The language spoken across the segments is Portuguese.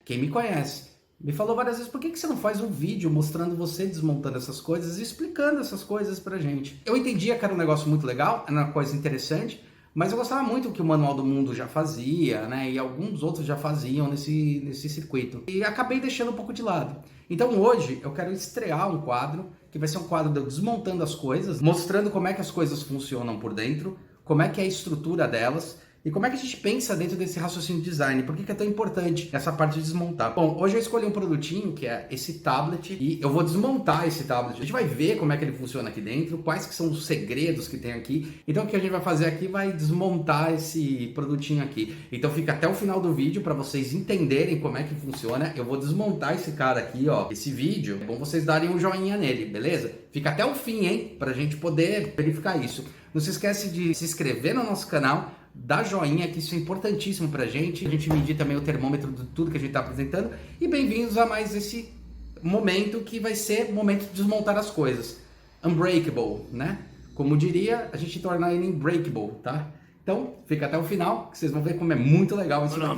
Quem me conhece me falou várias vezes, por que você não faz um vídeo mostrando você desmontando essas coisas e explicando essas coisas pra gente? Eu entendia que era um negócio muito legal, era uma coisa interessante, mas eu gostava muito que o Manual do Mundo já fazia, né? E alguns outros já faziam nesse circuito. E acabei deixando um pouco de lado. Então hoje eu quero estrear um quadro, que vai ser um quadro de eu desmontando as coisas, mostrando como é que as coisas funcionam por dentro, como é que é a estrutura delas, e como é que a gente pensa dentro desse raciocínio de design? Por que é tão importante essa parte de desmontar? Bom, hoje eu escolhi um produtinho que é esse tablet e eu vou desmontar esse tablet. A gente vai ver como é que ele funciona aqui dentro, quais que são os segredos que tem aqui. Então o que a gente vai fazer aqui vai desmontar esse produtinho aqui. Então fica até o final do vídeo para vocês entenderem como é que funciona. Eu vou desmontar esse cara aqui, ó, esse vídeo. É bom vocês darem um joinha nele, beleza? Fica até o fim, hein? Pra gente poder verificar isso. Não se esquece de se inscrever no nosso canal, dá joinha, que isso é importantíssimo pra gente. A gente medir também o termômetro de tudo que a gente tá apresentando. E bem-vindos a mais esse momento que vai ser o momento de desmontar as coisas. Unbreakable, né? Como diria, a gente torna ele unbreakable, tá? Então, fica até o final, que vocês vão ver como é muito legal isso daqui.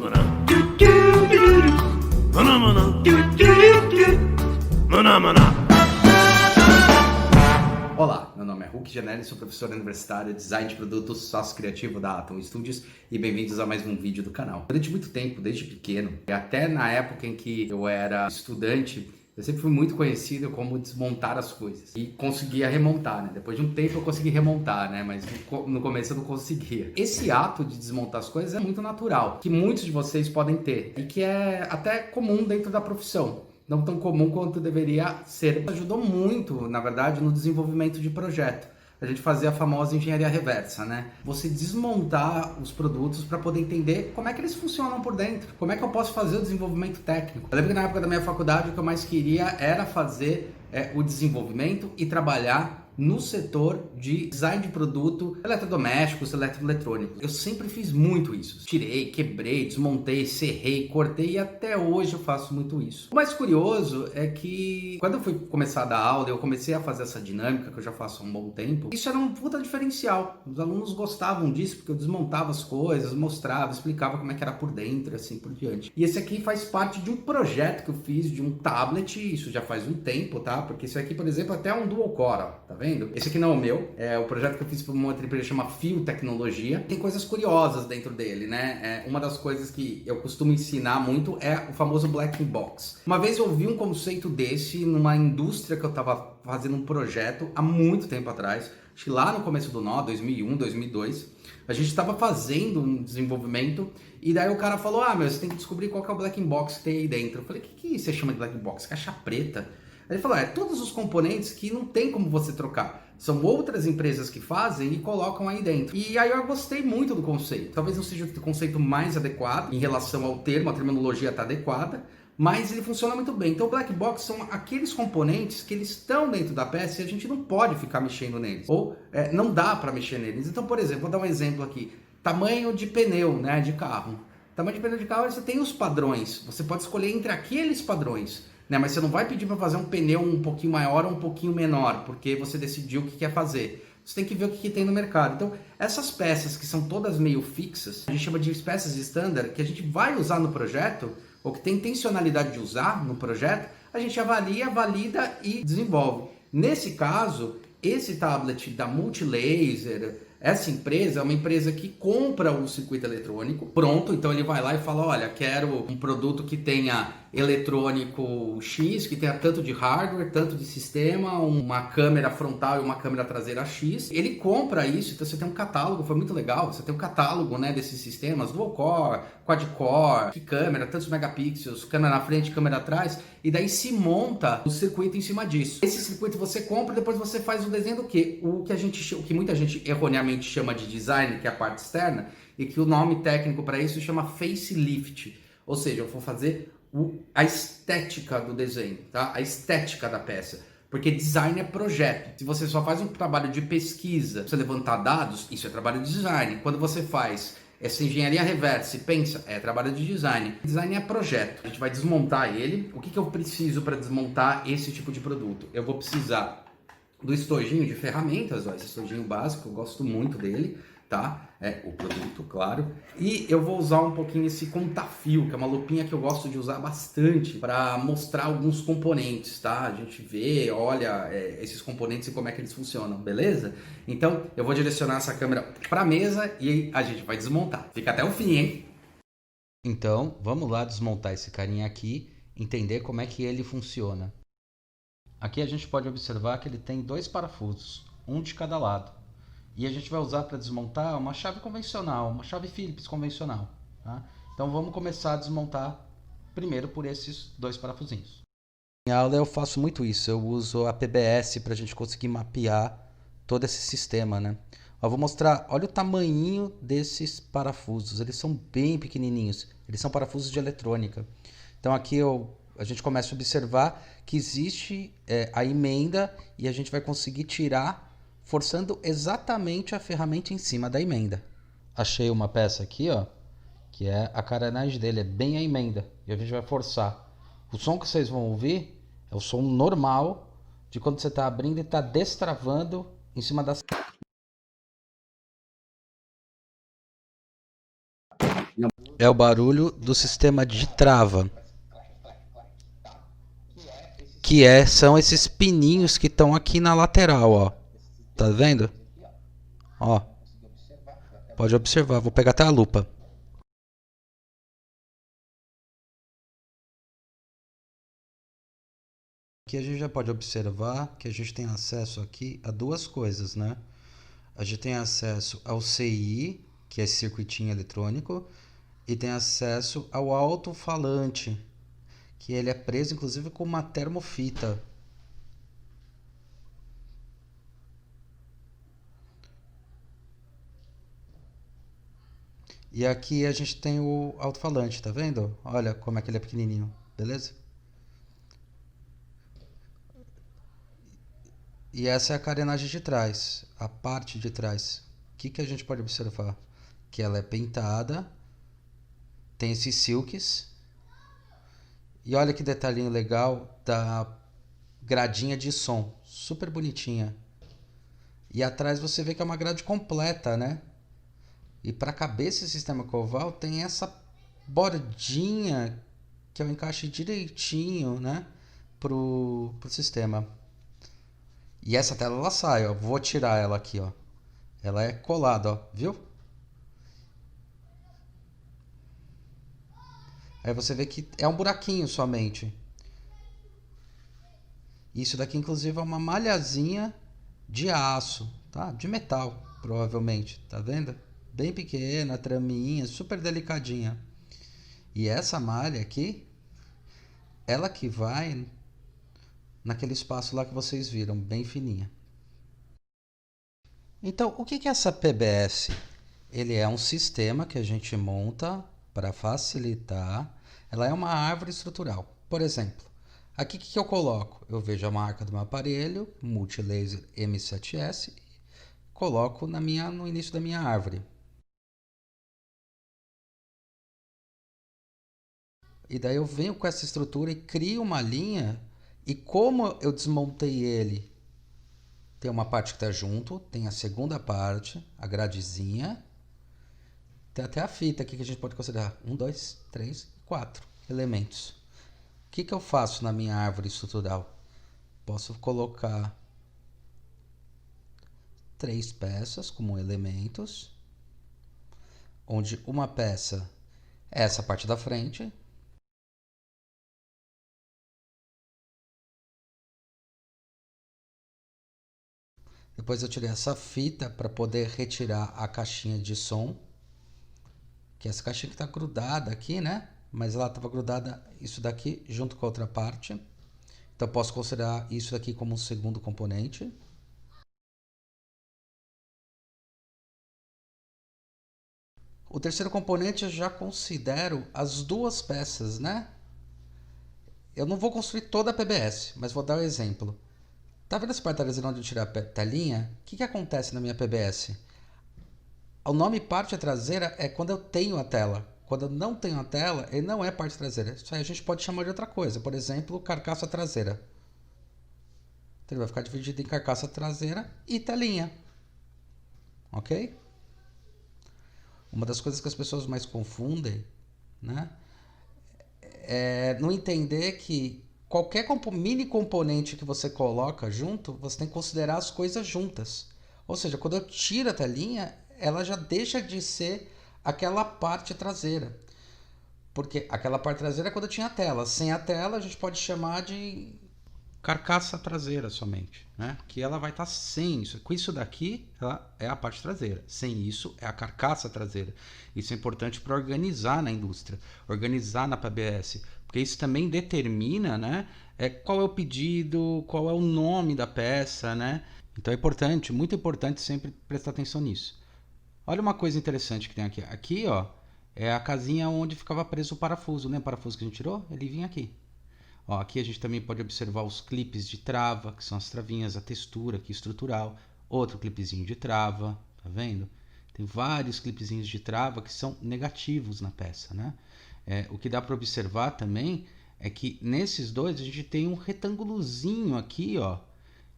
Olá, meu nome é Hulk Janelli, sou professor universitário, design de produtos, sócio criativo da Atom Studios e bem-vindos a mais um vídeo do canal. Durante muito tempo, desde pequeno, e até na época em que eu era estudante, eu sempre fui muito conhecido como desmontar as coisas e conseguia remontar, né? Depois de um tempo eu consegui remontar, né? Mas no começo eu não conseguia. Esse ato de desmontar as coisas é muito natural, que muitos de vocês podem ter e que é até comum dentro da profissão. Não tão comum quanto deveria ser. Ajudou muito, na verdade, no desenvolvimento de projeto. A gente fazia a famosa engenharia reversa, né? Você desmontar os produtos para poder entender como é que eles funcionam por dentro. Como é que eu posso fazer o desenvolvimento técnico. Eu lembro que na época da minha faculdade o que eu mais queria era fazer o desenvolvimento e trabalhar no setor de design de produto, eletrodomésticos, eletroeletrônicos. Eu sempre fiz muito isso. Tirei, quebrei, desmontei, serrei, cortei e até hoje eu faço muito isso. O mais curioso é que quando eu fui começar a dar aula, eu comecei a fazer essa dinâmica que eu já faço há um bom tempo. Isso era um puta diferencial. Os alunos gostavam disso porque eu desmontava as coisas, mostrava, explicava como é que era por dentro, assim por diante. E esse aqui faz parte de um projeto que eu fiz de um tablet, isso já faz um tempo, tá? Porque isso aqui, por exemplo, até é um dual core, ó, tá vendo? Esse aqui não é o meu, é o projeto que eu fiz para uma outra empresa chama Fio Tecnologia. Tem coisas curiosas dentro dele, né? Uma das coisas que eu costumo ensinar muito é o famoso Black Box. Uma vez eu ouvi um conceito desse numa indústria que eu estava fazendo um projeto há muito tempo atrás, acho que lá no começo do nó, 2001, 2002, a gente estava fazendo um desenvolvimento e daí o cara falou, você tem que descobrir qual que é o Black Box que tem aí dentro. Eu falei, o que você chama de Black Box? Caixa preta? Ele falou, todos os componentes que não tem como você trocar. São outras empresas que fazem e colocam aí dentro. E aí eu gostei muito do conceito. Talvez não seja o conceito mais adequado em relação ao termo, a terminologia está adequada, mas ele funciona muito bem. Então o Black Box são aqueles componentes que eles estão dentro da peça e a gente não pode ficar mexendo neles. Ou não dá para mexer neles. Então, por exemplo, vou dar um exemplo aqui. Tamanho de pneu, né, de carro. Tamanho de pneu de carro, você tem os padrões. Você pode escolher entre aqueles padrões. Né, mas você não vai pedir para fazer um pneu um pouquinho maior ou um pouquinho menor, porque você decidiu o que quer fazer. Você tem que ver o que tem no mercado. Então, essas peças que são todas meio fixas, a gente chama de peças standard, que a gente vai usar no projeto, ou que tem intencionalidade de usar no projeto, a gente avalia, valida e desenvolve. Nesse caso, esse tablet da Multilaser, essa empresa é uma empresa que compra um circuito eletrônico pronto, então ele vai lá e fala, olha, quero um produto que tenha eletrônico X, que tenha tanto de hardware, tanto de sistema, uma câmera frontal e uma câmera traseira X. Ele compra isso, então você tem um catálogo, foi muito legal, você tem um catálogo, né, desses sistemas, dual core, quad core, que câmera, tantos megapixels, câmera na frente, câmera atrás, e daí se monta o circuito em cima disso. Esse circuito você compra, depois você faz o desenho do quê? O que muita gente erroneamente chama de design, que é a parte externa, e que o nome técnico para isso chama facelift. Ou seja, eu vou fazer a estética do desenho, tá? A estética da peça. Porque design é projeto. Se você só faz um trabalho de pesquisa, você levantar dados, isso é trabalho de design. Quando você faz essa engenharia reversa e pensa, é trabalho de design. Design é projeto. A gente vai desmontar ele. O que eu preciso para desmontar esse tipo de produto? Eu vou precisar do estojinho de ferramentas, ó, esse estojinho básico, eu gosto muito dele, tá? É o produto, claro. E eu vou usar um pouquinho esse contafio, que é uma lupinha que eu gosto de usar bastante para mostrar alguns componentes, tá? A gente vê, olha esses componentes e como é que eles funcionam, beleza? Então eu vou direcionar essa câmera para a mesa e a gente vai desmontar. Fica até o fim, hein? Então vamos lá desmontar esse carinha aqui, entender como é que ele funciona. Aqui a gente pode observar que ele tem dois parafusos, um de cada lado. E a gente vai usar para desmontar uma chave convencional, uma chave Phillips convencional. Tá? Então vamos começar a desmontar primeiro por esses dois parafusinhos. Em aula eu faço muito isso, eu uso a PBS para a gente conseguir mapear todo esse sistema, né? Ó, vou mostrar, olha o tamanhinho desses parafusos, eles são bem pequenininhos, eles são parafusos de eletrônica. Então aqui a gente começa a observar que existe a emenda e a gente vai conseguir tirar forçando exatamente a ferramenta em cima da emenda. Achei uma peça aqui, ó, que é a carenagem dele, é bem a emenda. E a gente vai forçar. O som que vocês vão ouvir é o som normal de quando você está abrindo e está destravando em cima das... É o barulho do sistema de trava. São esses pininhos que estão aqui na lateral, ó. Tá vendo? Ó. Pode observar, vou pegar até a lupa. Aqui a gente já pode observar que a gente tem acesso aqui a duas coisas, né? A gente tem acesso ao CI, que é esse circuitinho eletrônico, e tem acesso ao alto-falante, que ele é preso inclusive com uma termofita. E aqui a gente tem o alto-falante, tá vendo? Olha como é que ele é pequenininho, beleza? E essa é a carenagem de trás, a parte de trás. O que a gente pode observar? Que ela é pintada, tem esses silks. E olha que detalhinho legal da gradinha de som, super bonitinha. E atrás você vê que é uma grade completa, né? E para caber esse sistema Coval tem essa bordinha que é o encaixe direitinho, né? Pro sistema. E essa tela ela sai, ó. Vou tirar ela aqui, ó. Ela é colada, ó. Viu? Aí você vê que é um buraquinho somente. Isso daqui, inclusive, é uma malhazinha de aço, tá? De metal, provavelmente. Tá vendo? Bem pequena, traminha, super delicadinha. E essa malha aqui, ela que vai naquele espaço lá que vocês viram, bem fininha. Então, o que é essa PBS? Ele é um sistema que a gente monta para facilitar. Ela é uma árvore estrutural. Por exemplo, aqui o que eu coloco? Eu vejo a marca do meu aparelho, Multilaser M7S, coloco no início da minha árvore. E daí eu venho com essa estrutura e crio uma linha. E como eu desmontei ele, tem uma parte que está junto, tem a segunda parte, a gradezinha. Tem até a fita aqui que a gente pode considerar 1, 2, 3, 4 elementos. O que eu faço na minha árvore estrutural? Posso colocar 3 peças como elementos, onde uma peça é essa parte da frente. Depois eu tirei essa fita para poder retirar a caixinha de som, que é essa caixinha que está grudada aqui, né? Mas ela estava grudada isso daqui junto com a outra parte. Então eu posso considerar isso daqui como um segundo componente. O terceiro componente eu já considero as duas peças, né? Eu não vou construir toda a PBS, mas vou dar um exemplo. Tá vendo essa parte traseira onde eu tirei a telinha? O que acontece na minha PBS? O nome parte traseira é quando eu tenho a tela. Quando eu não tenho a tela, ele não é parte traseira. Isso aí a gente pode chamar de outra coisa. Por exemplo, carcaça traseira. Então ele vai ficar dividido em carcaça traseira e telinha. Ok? uma das coisas que as pessoas mais confundem, né, é não entender que qualquer mini componente que você coloca junto, você tem que considerar as coisas juntas. Ou seja, quando eu tiro a telinha, ela já deixa de ser aquela parte traseira. Porque aquela parte traseira é quando eu tinha a tela. Sem a tela, a gente pode chamar de carcaça traseira somente, né? Que ela vai estar sem isso. Com isso daqui, ela é a parte traseira. Sem isso, é a carcaça traseira. Isso é importante para organizar na indústria, organizar na PBS, porque isso também determina, né? Qual é o pedido, qual é o nome da peça, né? Então é importante, muito importante sempre prestar atenção nisso. Olha uma coisa interessante que tem aqui. Aqui, ó, é a casinha onde ficava preso o parafuso, né? O parafuso que a gente tirou, ele vinha aqui. Ó, aqui a gente também pode observar os clipes de trava, que são as travinhas, a textura aqui estrutural. Outro clipezinho de trava, tá vendo? Tem vários clipezinhos de trava que são negativos na peça, né? O que dá para observar também é que nesses dois a gente tem um retângulozinho aqui, ó,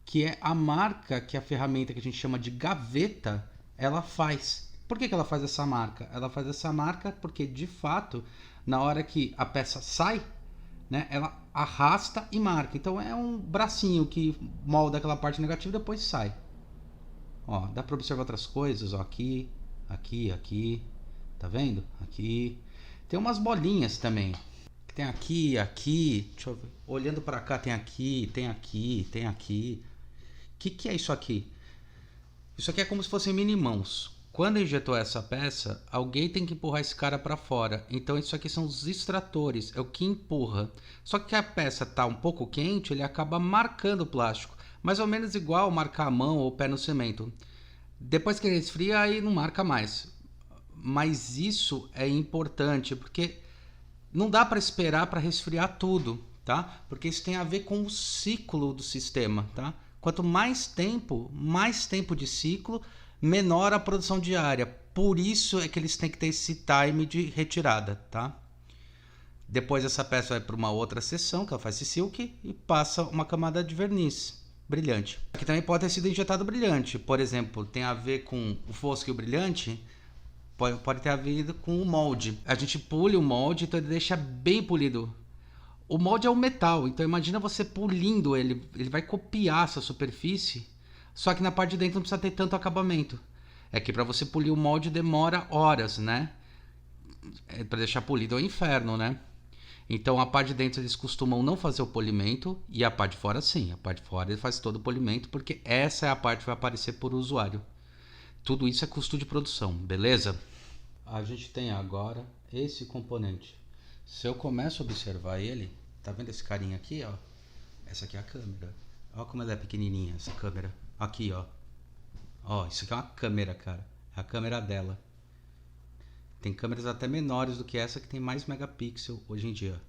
que é a marca que a ferramenta que a gente chama de gaveta, ela faz. Por que ela faz essa marca? Ela faz essa marca porque, de fato, na hora que a peça sai, né, ela arrasta e marca. Então é um bracinho que molda aquela parte negativa e depois sai. Ó, dá para observar outras coisas, ó, aqui, aqui, aqui. Tá vendo? Aqui. Tem umas bolinhas também. Tem aqui, aqui. Deixa eu ver. Olhando para cá, tem aqui, tem aqui, tem aqui. O que é isso aqui? Isso aqui é como se fossem mini mãos. Quando injetou essa peça, alguém tem que empurrar esse cara para fora. Então isso aqui são os extratores, é o que empurra. Só que a peça está um pouco quente, ele acaba marcando o plástico. Mais ou menos igual marcar a mão ou o pé no cimento. Depois que ele esfria, aí não marca mais. Mas isso é importante, porque não dá para esperar para resfriar tudo, tá? Porque isso tem a ver com o ciclo do sistema, tá? Quanto mais tempo de ciclo, menor a produção diária. Por isso é que eles têm que ter esse time de retirada, tá? Depois essa peça vai para uma outra seção, que ela faz esse silk, e passa uma camada de verniz brilhante. Aqui também pode ter sido injetado brilhante. Por exemplo, tem a ver com o fosco e o brilhante, pode ter a ver com o molde. A gente pule o molde, então ele deixa bem polido. O molde é um metal, então imagina você polindo ele, ele vai copiar essa superfície, só que na parte de dentro não precisa ter tanto acabamento. É que para você polir o molde demora horas, né? Para deixar polido é o inferno, né? Então a parte de dentro eles costumam não fazer o polimento e a parte de fora sim. A parte de fora ele faz todo o polimento porque essa é a parte que vai aparecer por usuário. Tudo isso é custo de produção, beleza? A gente tem agora esse componente. Se eu começo a observar ele, tá vendo esse carinha aqui, ó? Essa aqui é a câmera. Olha como ela é pequenininha, essa câmera. Aqui, ó. Ó, isso aqui é uma câmera, cara. É a câmera dela. Tem câmeras até menores do que essa que tem mais megapixel hoje em dia.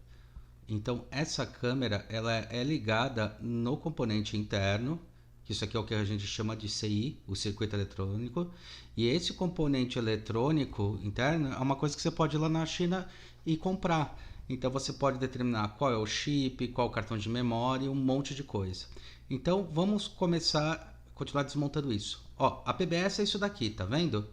Então, essa câmera, ela é ligada no componente interno, que isso aqui é o que a gente chama de CI, o circuito eletrônico. E esse componente eletrônico interno é uma coisa que você pode ir lá na China e comprar. Então você pode determinar qual é o chip, qual o cartão de memória, um monte de coisa. Então vamos continuar desmontando isso. Ó, a PBS é isso daqui, tá vendo?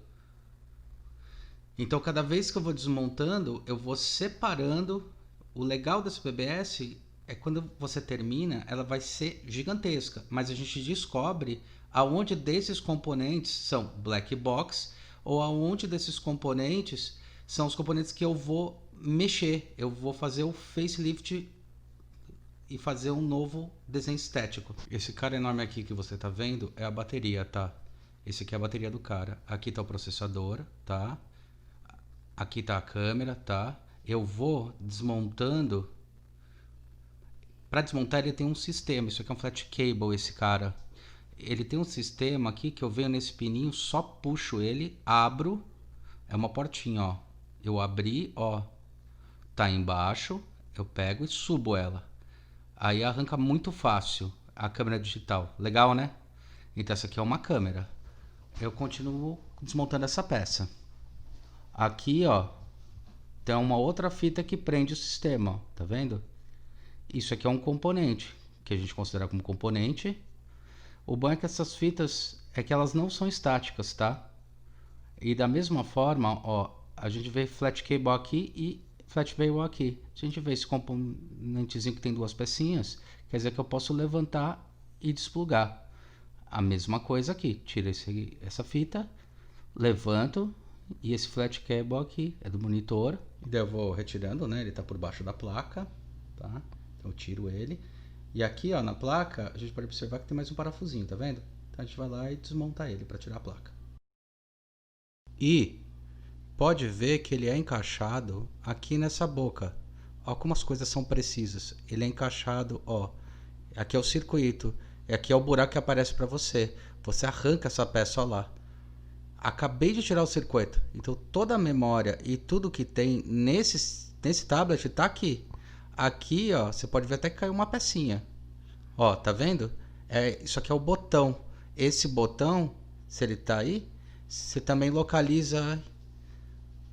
Então cada vez que eu vou desmontando, eu vou separando. O legal dessa PBS é quando você termina, ela vai ser gigantesca, mas a gente descobre aonde desses componentes são black box ou aonde desses componentes são os componentes que eu vou mexer, eu vou fazer o facelift e fazer um novo desenho estético. Esse cara enorme aqui que você tá vendo é a bateria, tá? Esse aqui é a bateria do cara. Aqui tá o processador, tá? Aqui tá a câmera, tá? Eu vou desmontando. Para desmontar ele tem um sistema. Isso aqui é um flat cable, esse cara. Ele tem um sistema aqui que eu venho nesse pininho, só puxo ele, abro. É uma portinha, ó. Eu abri, ó. Tá embaixo, eu pego e subo ela. Aí arranca muito fácil a câmera digital. Legal, né? Então essa aqui é uma câmera. Eu continuo desmontando essa peça. Aqui, ó, tem uma outra fita que prende o sistema, ó. Tá vendo? Isso aqui é um componente, que a gente considera como componente. O bom é que essas fitas, é que elas não são estáticas, tá? E da mesma forma, ó, a gente vê flat cable aqui e flat cable aqui. Se a gente vê esse componentezinho que tem duas pecinhas, quer dizer que eu posso levantar e desplugar. A mesma coisa aqui, tira essa fita, levanto, e esse flat cable aqui é do monitor. Daí eu vou retirando, né? Ele está por baixo da placa, tá? Então eu tiro ele. E aqui, ó, na placa, a gente pode observar que tem mais um parafusinho, tá vendo? Então a gente vai lá e desmonta ele para tirar a placa. E pode ver que ele é encaixado aqui nessa boca. Ó como as coisas são precisas. Ele é encaixado, ó. Aqui é o circuito. E aqui é o buraco que aparece para você. Você arranca essa peça, ó lá. Acabei de tirar o circuito. Então toda a memória e tudo que tem nesse tablet tá aqui. Aqui, ó, você pode ver até que caiu uma pecinha. Ó, tá vendo? Isso aqui é o botão. Esse botão, se ele tá aí, você também localiza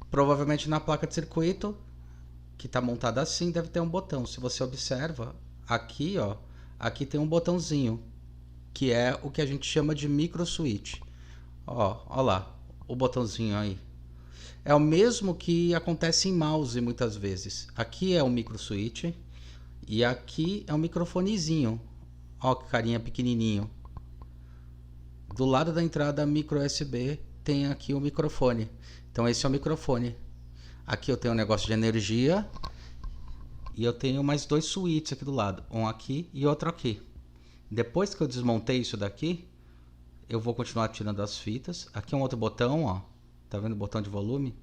provavelmente na placa de circuito, que está montada assim, deve ter um botão. Se você observa, aqui, ó, aqui tem um botãozinho, que é o que a gente chama de micro switch. Ó lá, o botãozinho aí. É o mesmo que acontece em mouse muitas vezes. Aqui é o micro switch e aqui é um microfonezinho. Ó que carinha pequenininho. Do lado da entrada micro USB tem aqui o microfone. Então esse é o microfone. Aqui eu tenho um negócio de energia e eu tenho mais dois switches aqui do lado, um aqui e outro aqui. Depois que eu desmontei isso daqui, eu vou continuar tirando as fitas. Aqui é um outro botão, ó. Tá vendo o botão de volume?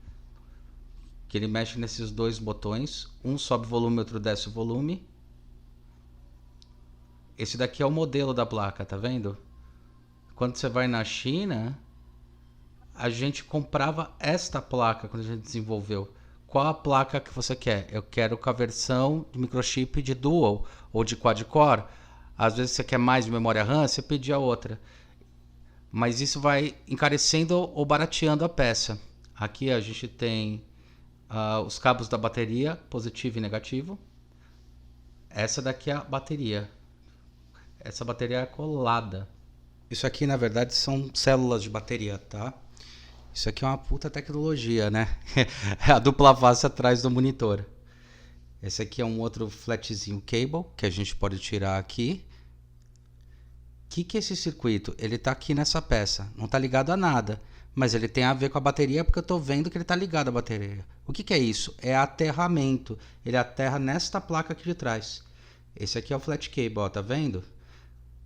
Que ele mexe nesses dois botões. Um sobe volume, outro desce o volume. Esse daqui é o modelo da placa, tá vendo? Quando você vai na China, a gente comprava esta placa quando a gente desenvolveu. Qual a placa que você quer? Eu quero com a versão de microchip de dual ou de quad-core. Às vezes você quer mais de memória RAM, você pedia outra. Mas isso vai encarecendo ou barateando a peça. Aqui a gente tem os cabos da bateria, positivo e negativo. Essa daqui é a bateria. Essa bateria é colada. Isso aqui, na verdade, são células de bateria, tá? Isso aqui é uma puta tecnologia, né? É a dupla face atrás do monitor. Esse aqui é um outro flatzinho cable que a gente pode tirar aqui. O que é esse circuito? Ele tá aqui nessa peça. Não tá ligado a nada. Mas ele tem a ver com a bateria porque eu tô vendo que ele tá ligado à bateria. O que é isso? É aterramento. Ele aterra nesta placa aqui de trás. Esse aqui é o flat cable, ó, tá vendo?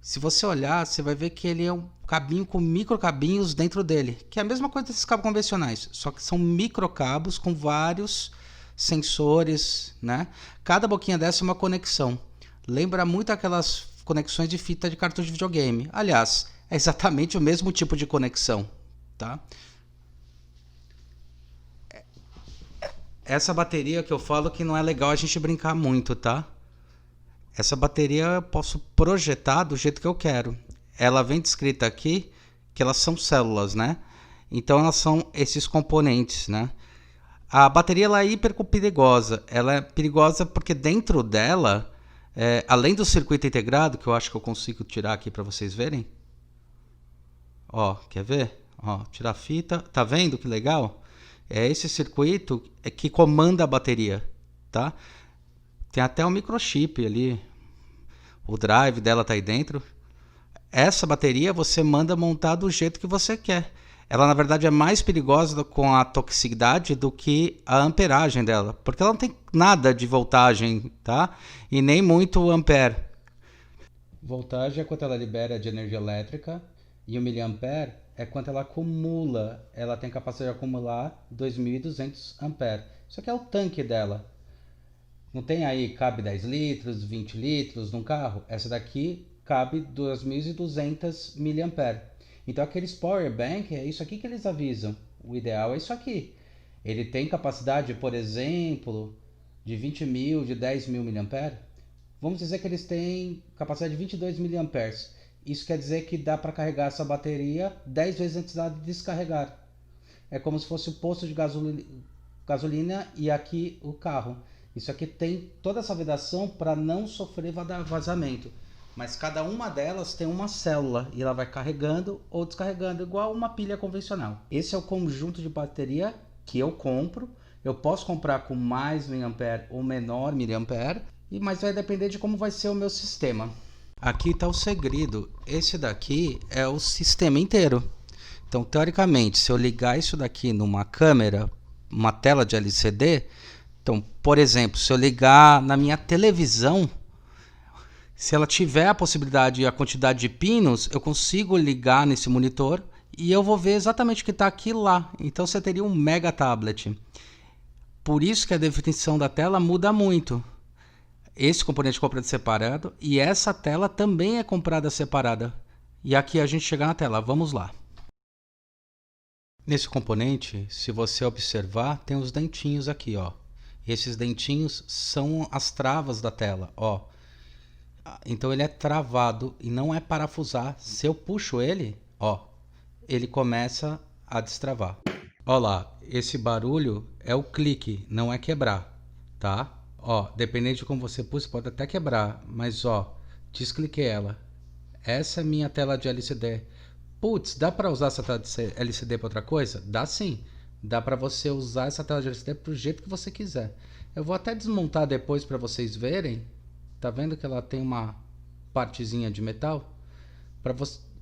Se você olhar, você vai ver que ele é um cabinho com micro cabinhos dentro dele, que é a mesma coisa desses cabos convencionais, só que são micro cabos com vários sensores, né? Cada boquinha dessa é uma conexão. Lembra muito aquelas conexões de fita de cartucho de videogame. Aliás, é exatamente o mesmo tipo de conexão, tá? Essa bateria que eu falo que não é legal a gente brincar muito, tá? Essa bateria eu posso projetar do jeito que eu quero. Ela vem descrita aqui que elas são células, né? Então elas são esses componentes, né? A bateria ela é hiper perigosa. Ela é perigosa porque dentro dela, além do circuito integrado, que eu acho que eu consigo tirar aqui para vocês verem. Ó, quer ver? Ó, tirar a fita. Tá vendo que legal? É esse circuito que comanda a bateria, tá? Tem até um microchip ali. O drive dela tá aí dentro. Essa bateria você manda montar do jeito que você quer. Ela na verdade é mais perigosa com a toxicidade do que a amperagem dela, porque ela não tem nada de voltagem, tá? E nem muito ampere. Voltagem é quanto ela libera de energia elétrica e o miliampere é quanto ela acumula. Ela tem capacidade de acumular 2.200 ampere. Isso aqui é o tanque dela. Não tem aí, cabe 10 litros, 20 litros num carro? Essa daqui cabe 2.200 mAh. Então aqueles power bank, é isso aqui que eles avisam. O ideal é isso aqui. Ele tem capacidade, por exemplo, de 20.000, de 10.000 mAh. Vamos dizer que eles têm capacidade de 22 mAh. Isso quer dizer que dá para carregar essa bateria 10 vezes antes de descarregar. É como se fosse o posto de gasolina e aqui o carro. Isso aqui tem toda essa vedação para não sofrer vazamento. mas cada uma delas tem uma célula e ela vai carregando ou descarregando, igual uma pilha convencional. Esse é o conjunto de bateria que eu compro. Eu posso comprar com mais miliampere ou menor miliampere, mas vai depender de como vai ser o meu sistema. Aqui está o segredo. Esse daqui é o sistema inteiro. Então, teoricamente, se eu ligar isso daqui numa câmera, uma tela de LCD, então, por exemplo, se eu ligar na minha televisão, se ela tiver a possibilidade e a quantidade de pinos, eu consigo ligar nesse monitor e eu vou ver exatamente o que está aqui lá. Então, você teria um mega tablet. Por isso que a definição da tela muda muito. Esse componente é comprado separado e essa tela também é comprada separada. E aqui a gente chega na tela. Vamos lá. Nesse componente, se você observar, tem os dentinhos aqui, ó. Esses dentinhos são as travas da tela, ó. Então ele é travado e não é parafusar. Se eu puxo ele, ó, ele começa a destravar. Ó lá, esse barulho é o clique, não é quebrar, tá? Ó, dependendo de como você puxa, pode até quebrar, mas ó, descliquei ela. Essa é minha tela de LCD. Putz, dá para usar essa tela de LCD para outra coisa? Dá sim. Dá para você usar essa tela de LCD pro jeito que você quiser. Eu vou até desmontar depois para vocês verem. Tá vendo que ela tem uma partezinha de metal?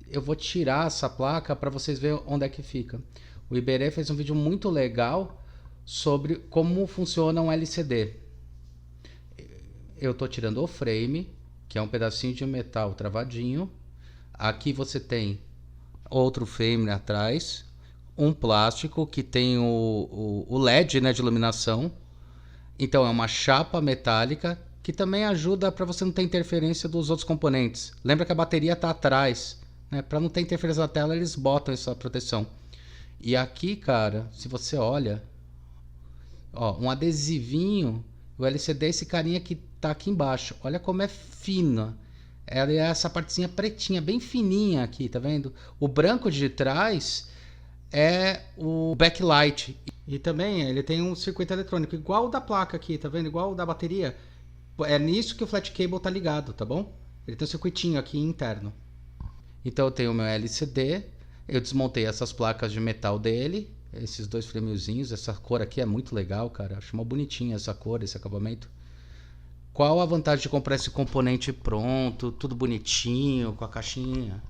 Eu vou tirar essa placa para vocês verem onde é que fica. O Iberê fez um vídeo muito legal sobre como funciona um LCD. Eu estou tirando o frame, que é um pedacinho de metal travadinho. Aqui você tem outro frame atrás, um plástico que tem o LED, né, de iluminação. Então é uma chapa metálica que também ajuda para você não ter interferência dos outros componentes. Lembra que a bateria está atrás, né? Para não ter interferência da tela, eles botam essa proteção. E aqui, cara, se você olha, ó, um adesivinho, o LCD é esse carinha que tá aqui embaixo. Olha como é fina. Ela é essa partezinha pretinha, bem fininha aqui, tá vendo? O branco de trás é o backlight. E também ele tem um circuito eletrônico igual o da placa aqui, tá vendo? Igual o da bateria. É nisso que o flat cable tá ligado, tá bom? Ele tem um circuitinho aqui interno. Então eu tenho o meu LCD. Eu desmontei essas placas de metal dele, esses dois fremezinhos. Essa cor aqui é muito legal, cara. Acho uma bonitinha essa cor, esse acabamento. Qual a vantagem de comprar esse componente pronto, tudo bonitinho, com a caixinha?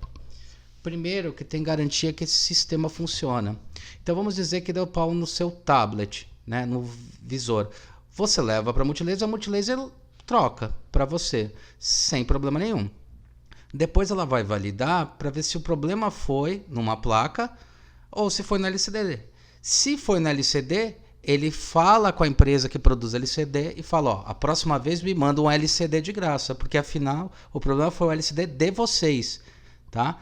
Primeiro, que tem garantia que esse sistema funciona. Então vamos dizer que deu pau no seu tablet, né, no visor. Você leva para a multilaser troca para você, sem problema nenhum. Depois ela vai validar para ver se o problema foi numa placa ou se foi no LCD. Se foi no LCD, ele fala com a empresa que produz LCD e fala, ó, a próxima vez me manda um LCD de graça, porque afinal o problema foi o LCD de vocês, tá?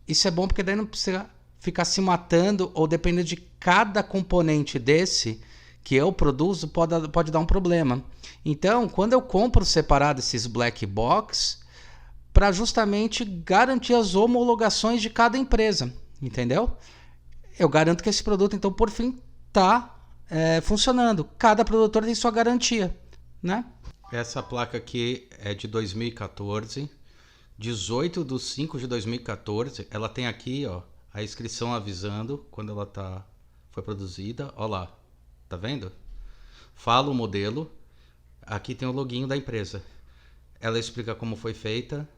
Isso é bom porque daí não precisa ficar se matando ou dependendo de cada componente desse que eu produzo pode dar um problema. Então, quando eu compro separado esses black box, para justamente garantir as homologações de cada empresa, entendeu? Eu garanto que esse produto, então, por fim, está funcionando. Cada produtor tem sua garantia, né? Essa placa aqui é de 2014, 18/5/2014. Ela tem aqui, ó, a inscrição avisando quando ela foi produzida. Ó lá, tá vendo? Fala o modelo. Aqui tem o loginho da empresa. Ela explica como foi feita.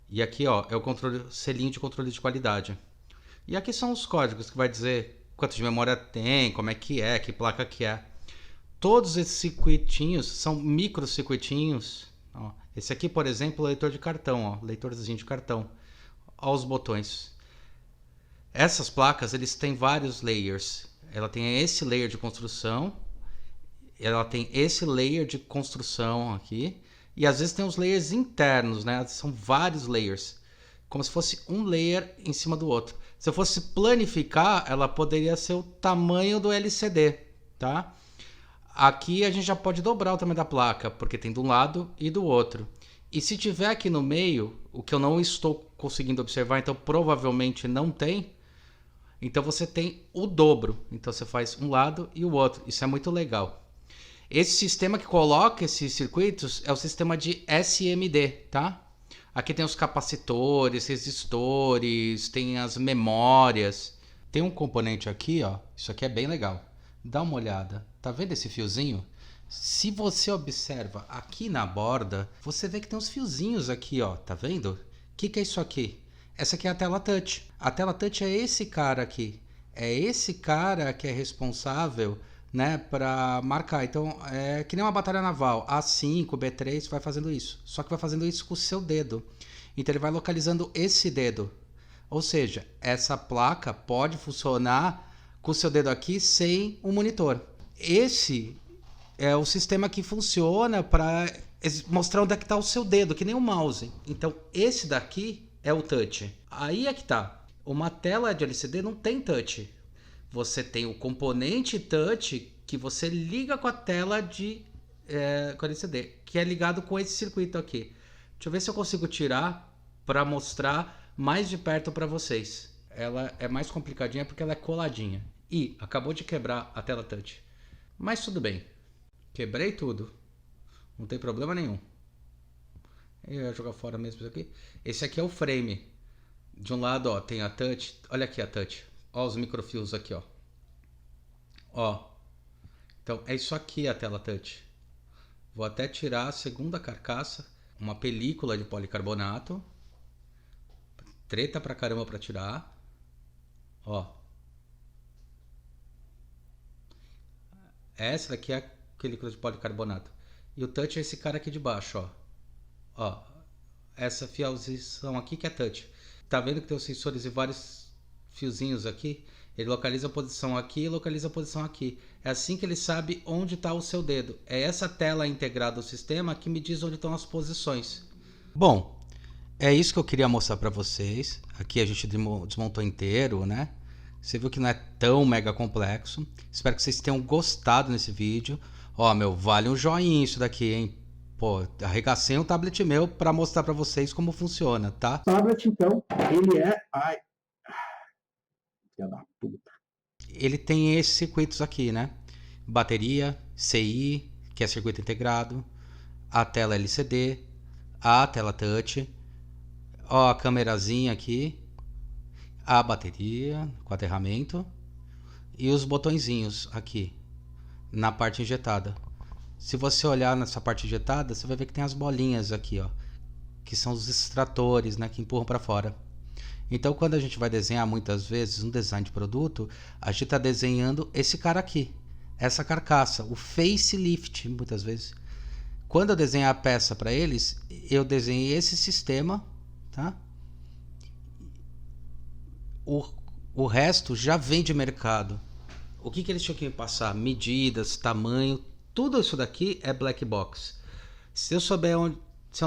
E aqui, ó, é o selinho de controle de qualidade. E aqui são os códigos que vai dizer quanto de memória tem, como é, que placa que é. Todos esses circuitinhos são micro circuitinhos. Ó, esse aqui, por exemplo, é o leitor de cartão, ó, leitorzinho de cartão. Ó os botões. Essas placas, eles têm vários layers. Ela tem esse layer de construção, ela tem esse layer de construção aqui. E às vezes tem os layers internos, né? São vários layers. Como se fosse um layer em cima do outro. Se eu fosse planificar, ela poderia ser o tamanho do LCD, tá? Aqui a gente já pode dobrar o tamanho da placa, porque tem de um lado e do outro. E se tiver aqui no meio, o que eu não estou conseguindo observar, então provavelmente não tem, então você tem o dobro. Então você faz um lado e o outro. Isso é muito legal. Esse sistema que coloca esses circuitos é o sistema de SMD, tá? Aqui tem os capacitores, resistores, tem as memórias. Tem um componente aqui, ó. Isso aqui é bem legal. Dá uma olhada. Tá vendo esse fiozinho? Se você observa aqui na borda, você vê que tem uns fiozinhos aqui, ó. Tá vendo? O que é isso aqui? Essa aqui é a tela touch. A tela touch é esse cara aqui. É esse cara que é responsável, né, para marcar. Então, é que nem uma batalha naval. A5, B3 vai fazendo isso. Só que vai fazendo isso com o seu dedo. Então, ele vai localizando esse dedo. Ou seja, essa placa pode funcionar com o seu dedo aqui sem o monitor. Esse é o sistema que funciona para mostrar onde é que está o seu dedo, que nem o mouse. Então, esse daqui é o touch. Aí é que tá. Uma tela de LCD não tem touch. Você tem o componente touch que você liga com a tela de com LCD, que é ligado com esse circuito aqui. Deixa eu ver se eu consigo tirar para mostrar mais de perto para vocês. Ela é mais complicadinha porque ela é coladinha. E acabou de quebrar a tela touch. Mas tudo bem. Quebrei tudo. Não tem problema nenhum. Eu ia jogar fora mesmo isso aqui. Esse aqui é o frame. De um lado, ó, tem a touch. Olha aqui a touch. Ó os microfios aqui, ó. Ó. Então, é isso aqui a tela touch. Vou até tirar a segunda carcaça. Uma película de policarbonato. Treta pra caramba pra tirar. Ó. Essa daqui é a película de policarbonato. E o touch é esse cara aqui de baixo, ó. Ó. Essa fiação aqui que é touch. Tá vendo que tem os sensores e vários fiozinhos aqui? Ele localiza a posição aqui e localiza a posição aqui. É assim que ele sabe onde está o seu dedo. É essa tela integrada ao sistema que me diz onde estão as posições. Bom, é isso que eu queria mostrar para vocês. Aqui a gente desmontou inteiro, né? Você viu que não é tão mega complexo. Espero que vocês tenham gostado nesse vídeo. Ó, meu, vale um joinha isso daqui, hein? Pô, arregacei um tablet meu para mostrar para vocês como funciona, tá? O tablet, então, ele é... Ai, filha da puta. Ele tem esses circuitos aqui, né? Bateria, CI, que é circuito integrado, a tela LCD, a tela touch, ó a câmerazinha aqui, a bateria com aterramento e os botõezinhos aqui na parte injetada. Se você olhar nessa parte injetada, você vai ver que tem as bolinhas aqui, ó, que são os extratores, né, que empurram para fora. Então, quando a gente vai desenhar muitas vezes um design de produto, a gente está desenhando esse cara aqui, essa carcaça, o facelift, muitas vezes. Quando eu desenhar a peça para eles, eu desenhei esse sistema, tá? O resto já vem de mercado. O que eles tinham que me passar? Medidas, tamanho, tudo isso daqui é black box. Se eu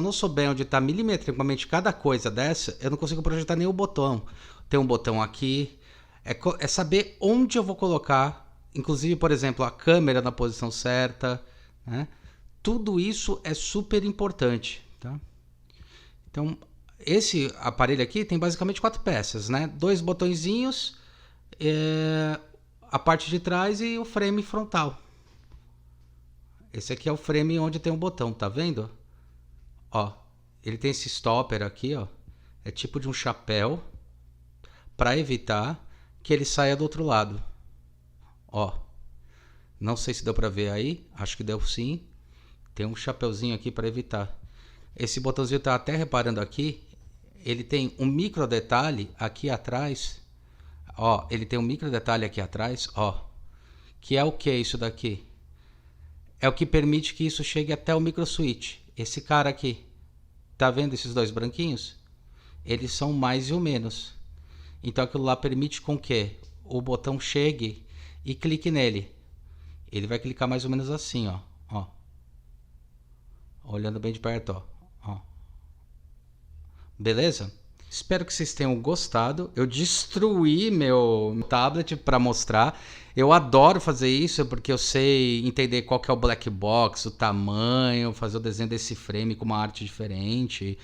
não souber onde está milimetricamente cada coisa dessa, eu não consigo projetar nenhum botão. Tem um botão aqui. É saber onde eu vou colocar. Inclusive, por exemplo, a câmera na posição certa, né? Tudo isso é super importante, tá? Então, esse aparelho aqui tem basicamente 4 peças, né? 2 botõezinhos, a parte de trás e o frame frontal. Esse aqui é o frame onde tem um botão, tá vendo? Ó, ele tem esse stopper aqui, ó. É tipo de um chapéu para evitar que ele saia do outro lado. Ó, não sei se deu para ver aí, acho que deu sim. Tem um chapéuzinho aqui para evitar. Esse botãozinho tá até reparando aqui, ele tem um micro detalhe aqui atrás. Ó, ele tem um micro detalhe aqui atrás, ó. Que é o que isso daqui? É o que permite que isso chegue até o micro switch. Esse cara aqui, tá vendo esses 2 branquinhos? Eles são o mais e o menos. Então aquilo lá permite com que o botão chegue e clique nele. Ele vai clicar mais ou menos assim, ó. Ó. Olhando bem de perto, ó. Ó. Beleza? Espero que vocês tenham gostado. Eu destruí meu tablet para mostrar. Eu adoro fazer isso porque eu sei entender qual que é o black box, o tamanho, fazer o desenho desse frame com uma arte diferente.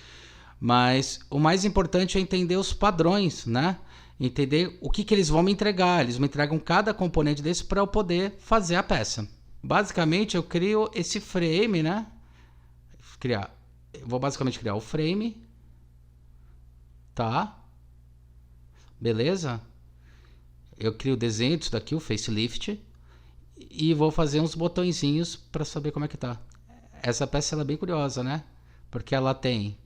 Mas o mais importante é entender os padrões, né? Entender o que eles vão me entregar. Eles me entregam cada componente desse para eu poder fazer a peça. Basicamente, eu crio esse frame, né? Eu vou basicamente criar o frame, tá? Beleza? Eu crio o desenho disso daqui, o facelift, e vou fazer uns botõezinhos para saber como é que tá. Essa peça ela é bem curiosa, né? Porque ela tem,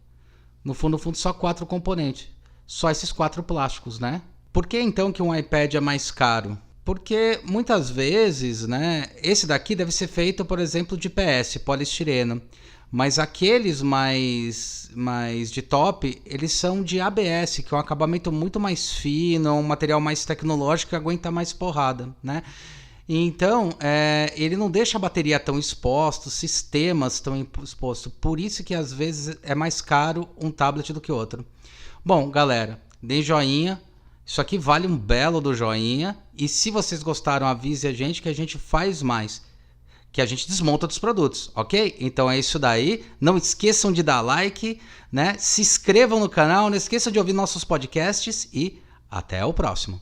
no fundo, só 4 componentes. Só esses 4 plásticos, né? Por que então que um iPad é mais caro? Porque muitas vezes, né, esse daqui deve ser feito, por exemplo, de PS, poliestireno. Mas aqueles mais de top, eles são de ABS, que é um acabamento muito mais fino, um material mais tecnológico que aguenta mais porrada, né? Então, ele não deixa a bateria tão exposta, os sistemas tão expostos. Por isso que às vezes é mais caro um tablet do que outro. Bom, galera, deem joinha. Isso aqui vale um belo do joinha. E se vocês gostaram, avise a gente que a gente faz mais. Que a gente desmonta dos produtos, ok? Então é isso daí. Não esqueçam de dar like, né? Se inscrevam no canal, não esqueçam de ouvir nossos podcasts e até o próximo.